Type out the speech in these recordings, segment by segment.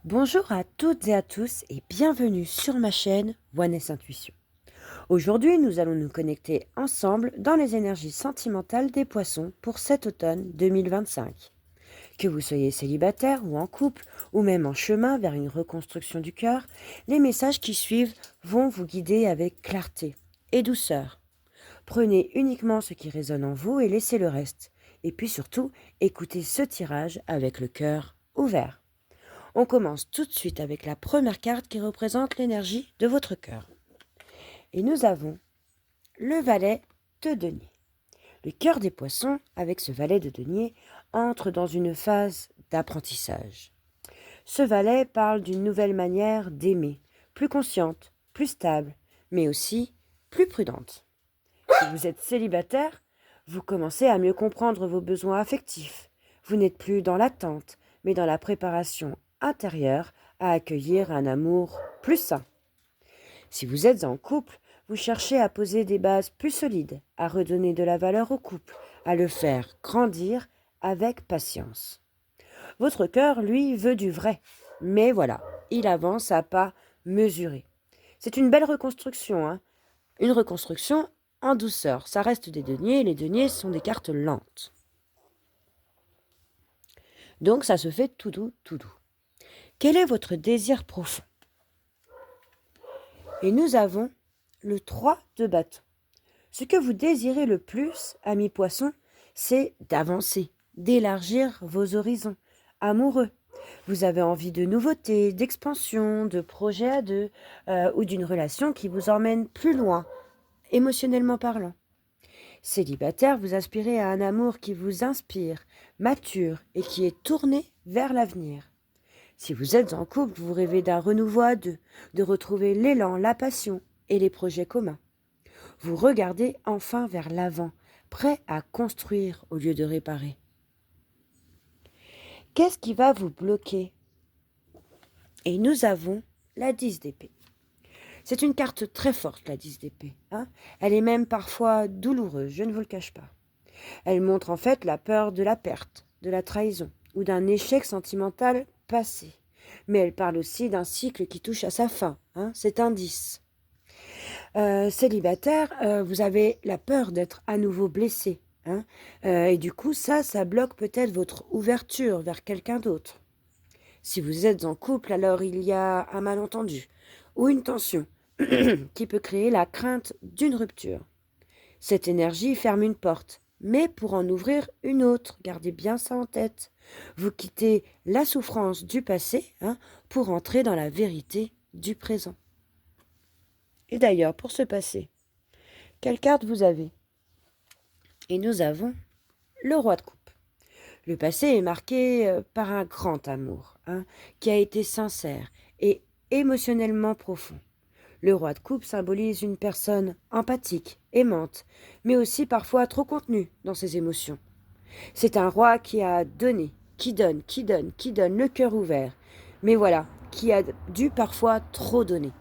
Bonjour à toutes et à tous et bienvenue sur ma chaîne Oneness Intuition. Aujourd'hui, nous allons nous connecter ensemble dans les énergies sentimentales des poissons pour cet automne 2025. Que vous soyez célibataire ou en couple, ou même en chemin vers une reconstruction du cœur, les messages qui suivent vont vous guider avec clarté et douceur. Prenez uniquement ce qui résonne en vous et laissez le reste. Et puis surtout, écoutez ce tirage avec le cœur ouvert. On commence tout de suite avec la première carte qui représente l'énergie de votre cœur. Et nous avons le valet de denier. Le cœur des poissons, avec ce valet de denier, entre dans une phase d'apprentissage. Ce valet parle d'une nouvelle manière d'aimer, plus consciente, plus stable, mais aussi plus prudente. Si vous êtes célibataire, vous commencez à mieux comprendre vos besoins affectifs. Vous n'êtes plus dans l'attente, mais dans la préparation intérieure à accueillir un amour plus sain. Si vous êtes en couple, vous cherchez à poser des bases plus solides, à redonner de la valeur au couple, à le faire grandir avec patience. Votre cœur, lui, veut du vrai, mais voilà, il avance à pas mesurés. C'est une belle reconstruction, hein. Une reconstruction en douceur. Ça reste des deniers, et les deniers sont des cartes lentes. Donc ça se fait tout doux, tout doux. Quel est votre désir profond? Et nous avons le 3 de bâton. Ce que vous désirez le plus, ami poisson, c'est d'avancer, d'élargir vos horizons amoureux. Vous avez envie de nouveautés, d'expansion, de projets à deux, ou d'une relation qui vous emmène plus loin, émotionnellement parlant. Célibataire, vous aspirez à un amour qui vous inspire, mature et qui est tourné vers l'avenir. Si vous êtes en couple, vous rêvez d'un renouveau à deux, de retrouver l'élan, la passion et les projets communs. Vous regardez enfin vers l'avant, prêt à construire au lieu de réparer. Qu'est-ce qui va vous bloquer? Et nous avons la 10 d'épée. C'est une carte très forte, la 10 d'épée. Elle est même parfois douloureuse, je ne vous le cache pas. Elle montre en fait la peur de la perte, de la trahison ou d'un échec sentimental passé. Mais elle parle aussi d'un cycle qui touche à sa fin. C'est un 10. Célibataire, vous avez la peur d'être à nouveau blessé. Et du coup, ça bloque peut-être votre ouverture vers quelqu'un d'autre. Si vous êtes en couple, alors il y a un malentendu ou une tension qui peut créer la crainte d'une rupture. Cette énergie ferme une porte, mais pour en ouvrir une autre, gardez bien ça en tête. Vous quittez la souffrance du passé pour entrer dans la vérité du présent. Et d'ailleurs, pour ce passé, quelle carte vous avez? Et nous avons le roi de coupe. Le passé est marqué par un grand amour qui a été sincère et émotionnellement profond. Le roi de coupe symbolise une personne empathique, aimante, mais aussi parfois trop contenue dans ses émotions. C'est un roi qui a donné, qui donne, qui donne, qui donne, le cœur ouvert, mais voilà, qui a dû parfois trop donner.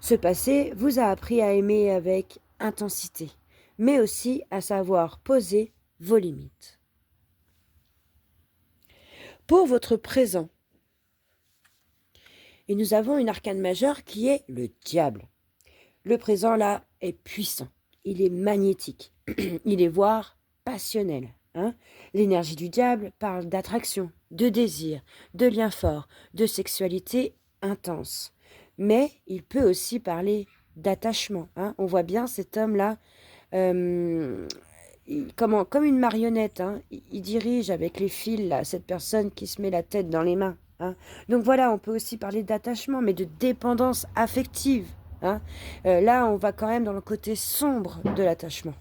Ce passé vous a appris à aimer avec intensité, mais aussi à savoir poser vos limites. Pour votre présent, et nous avons une arcane majeure qui est le diable. Le présent, là, est puissant. Il est magnétique. Il est voire passionnel. L'énergie du diable parle d'attraction, de désir, de lien fort, de sexualité intense. Mais il peut aussi parler d'attachement. On voit bien cet homme-là comme une marionnette. Il dirige avec les fils là, cette personne qui se met la tête dans les mains. Donc voilà, on peut aussi parler d'attachement, mais de dépendance affective. Là, on va quand même dans le côté sombre de l'attachement.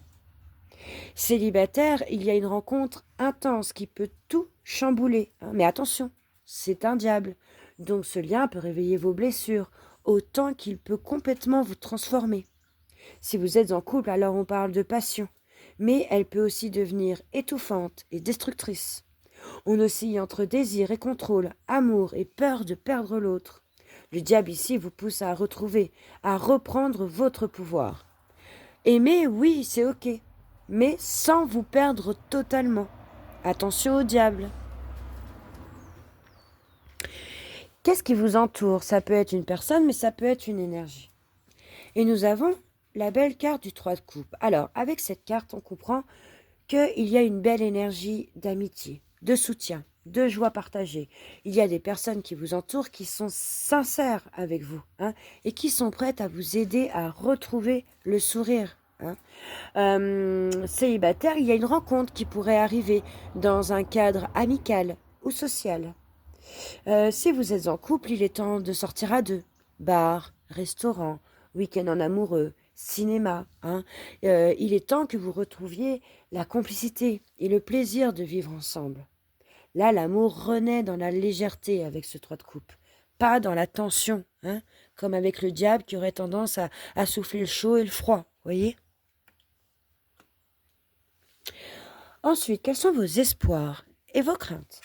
Célibataire, il y a une rencontre intense qui peut tout chambouler. Mais attention, c'est un diable. Donc ce lien peut réveiller vos blessures, autant qu'il peut complètement vous transformer. Si vous êtes en couple, alors on parle de passion, mais elle peut aussi devenir étouffante et destructrice. On oscille entre désir et contrôle, amour et peur de perdre l'autre. Le diable ici vous pousse à retrouver, à reprendre votre pouvoir. Aimer, oui, c'est ok, mais sans vous perdre totalement. Attention au diable. Qu'est-ce qui vous entoure? Ça peut être une personne, mais ça peut être une énergie. Et nous avons la belle carte du 3 de coupe. Alors, avec cette carte, on comprend qu'il y a une belle énergie d'amitié, de soutien, de joie partagée. Il y a des personnes qui vous entourent qui sont sincères avec vous, hein, et qui sont prêtes à vous aider à retrouver le sourire. Hein. Célibataire, il y a une rencontre qui pourrait arriver dans un cadre amical ou social. Si vous êtes en couple, il est temps de sortir à deux. Bar, restaurant, week-end en amoureux, cinéma. Hein. Il est temps que vous retrouviez la complicité et le plaisir de vivre ensemble. Là, l'amour renaît dans la légèreté avec ce 3 de coupe, pas dans la tension, hein, comme avec le diable qui aurait tendance à souffler le chaud et le froid, voyez. Ensuite, quels sont vos espoirs et vos craintes?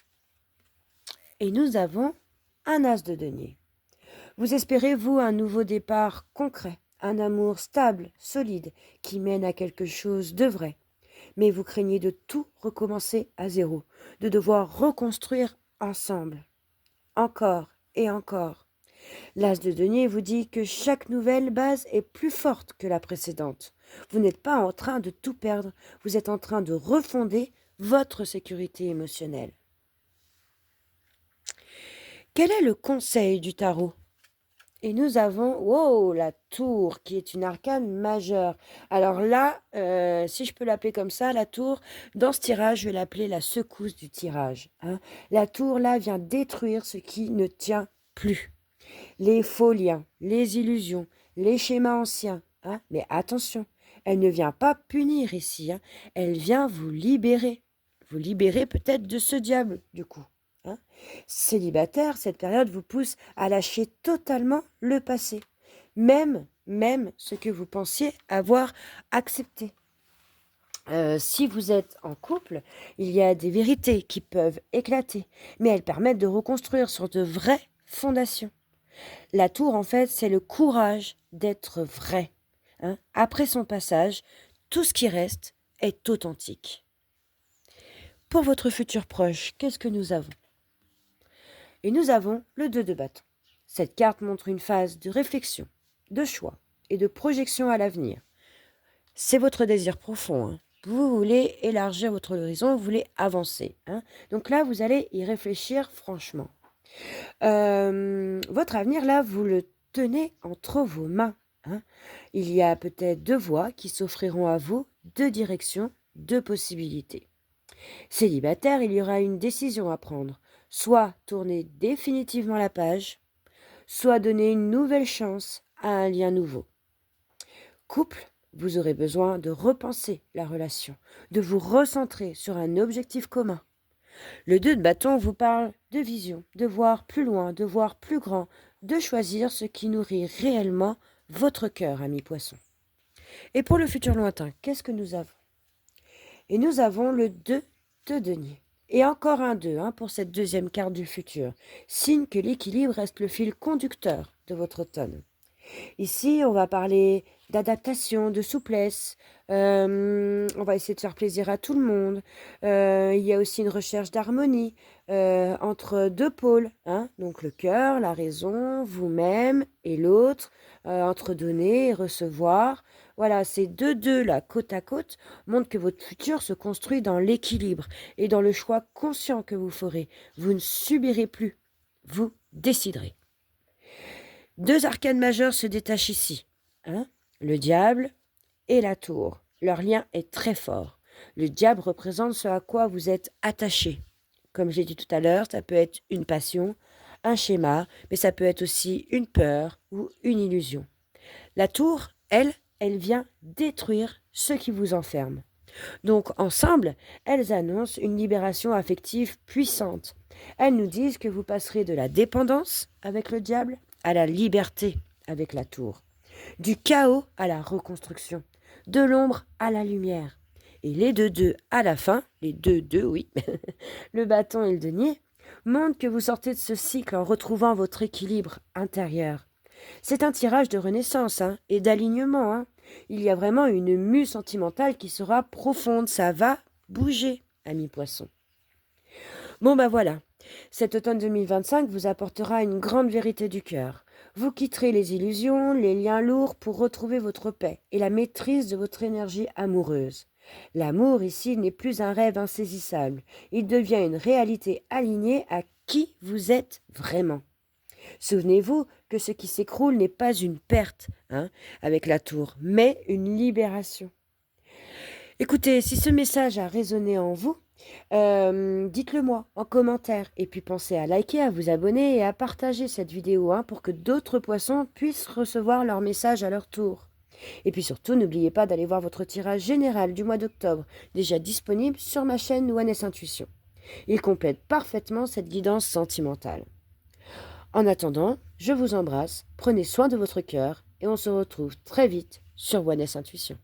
Et nous avons un as de denier. Vous espérez, vous, un nouveau départ concret, un amour stable, solide, qui mène à quelque chose de vrai. Mais vous craignez de tout recommencer à zéro, de devoir reconstruire ensemble, encore et encore. L'as de denier vous dit que chaque nouvelle base est plus forte que la précédente. Vous n'êtes pas en train de tout perdre, vous êtes en train de refonder votre sécurité émotionnelle. Quel est le conseil du tarot? Et nous avons, la tour, qui est une arcane majeure. Alors là, si je peux l'appeler comme ça, la tour, dans ce tirage, je vais l'appeler la secousse du tirage. Hein. La tour, là, vient détruire ce qui ne tient plus. Les faux liens, les illusions, les schémas anciens. Hein. Mais attention, elle ne vient pas punir ici. Hein. Elle vient vous libérer. Vous libérer peut-être de ce diable, du coup. Hein. Célibataire, cette période vous pousse à lâcher totalement le passé, même ce que vous pensiez avoir accepté. Si vous êtes en couple, il y a des vérités qui peuvent éclater, mais elles permettent de reconstruire sur de vraies fondations. La tour, en fait, c'est le courage d'être vrai. Hein. Après son passage, tout ce qui reste est authentique. Pour votre futur proche, qu'est-ce que nous avons? Et nous avons le 2 de bâton. Cette carte montre une phase de réflexion, de choix et de projection à l'avenir. C'est votre désir profond. Hein. Vous voulez élargir votre horizon, vous voulez avancer. Hein. Donc là, vous allez y réfléchir franchement. Votre avenir, là, vous le tenez entre vos mains. Hein. Il y a peut-être 2 voies qui s'offriront à vous, 2 directions, 2 possibilités. Célibataire, il y aura une décision à prendre. Soit tourner définitivement la page, soit donner une nouvelle chance à un lien nouveau. Couple, vous aurez besoin de repenser la relation, de vous recentrer sur un objectif commun. Le 2 de bâton vous parle de vision, de voir plus loin, de voir plus grand, de choisir ce qui nourrit réellement votre cœur, ami poisson. Et pour le futur lointain, qu'est-ce que nous avons? Et nous avons le 2 de denier. Et encore un 2 hein, pour cette deuxième carte du futur. Signe que l'équilibre reste le fil conducteur de votre automne. Ici, on va parler d'adaptation, de souplesse. On va essayer de faire plaisir à tout le monde. Il y a aussi une recherche d'harmonie entre 2 pôles. Hein, donc le cœur, la raison, vous-même et l'autre. Entre donner et recevoir. Voilà, ces 2 là, côte à côte, montrent que votre futur se construit dans l'équilibre et dans le choix conscient que vous ferez. Vous ne subirez plus, vous déciderez. 2 arcanes majeures se détachent ici. Hein, le diable et la tour. Leur lien est très fort. Le diable représente ce à quoi vous êtes attaché. Comme j'ai dit tout à l'heure, ça peut être une passion, un schéma, mais ça peut être aussi une peur ou une illusion. La tour, elle vient détruire ce qui vous enferme. Donc, ensemble, elles annoncent une libération affective puissante. Elles nous disent que vous passerez de la dépendance avec le diable à la liberté avec la tour, du chaos à la reconstruction, de l'ombre à la lumière. Et les 2 à la fin, les 2 oui, le bâton et le denier, montrent que vous sortez de ce cycle en retrouvant votre équilibre intérieur. C'est un tirage de renaissance hein, et d'alignement. Hein. Il y a vraiment une mue sentimentale qui sera profonde. Ça va bouger, ami poisson. Bon, bah voilà. Cet automne 2025 vous apportera une grande vérité du cœur. Vous quitterez les illusions, les liens lourds pour retrouver votre paix et la maîtrise de votre énergie amoureuse. L'amour ici n'est plus un rêve insaisissable, il devient une réalité alignée à qui vous êtes vraiment. Souvenez-vous que ce qui s'écroule n'est pas une perte, avec la tour, mais une libération. Écoutez, si ce message a résonné en vous, dites-le moi en commentaire. Et puis pensez à liker, à vous abonner et à partager cette vidéo pour que d'autres poissons puissent recevoir leur message à leur tour. Et puis surtout, n'oubliez pas d'aller voir votre tirage général du mois d'octobre, déjà disponible sur ma chaîne Oneness Intuition. Il complète parfaitement cette guidance sentimentale. En attendant, je vous embrasse, prenez soin de votre cœur et on se retrouve très vite sur Oneness Intuition.